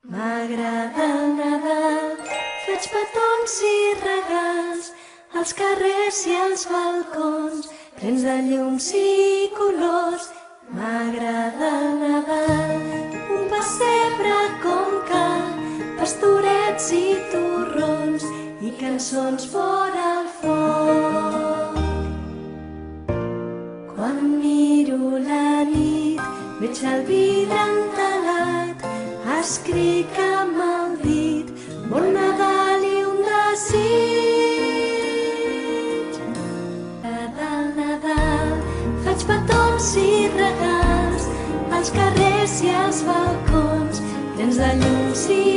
M'agrada el Nadal, faig petons i regals als carrers i als balcons, plens de llums i colors. M'agrada el Nadal, un pessebre com cal, pastorets i torrons i cançons vora el foc. Quan miro la nit, veig el vidre entelat, escric amb el dit, bon Nadal i un desig. Nadal, Nadal, faig petons i regals als carrers i als balcons, plens de llums i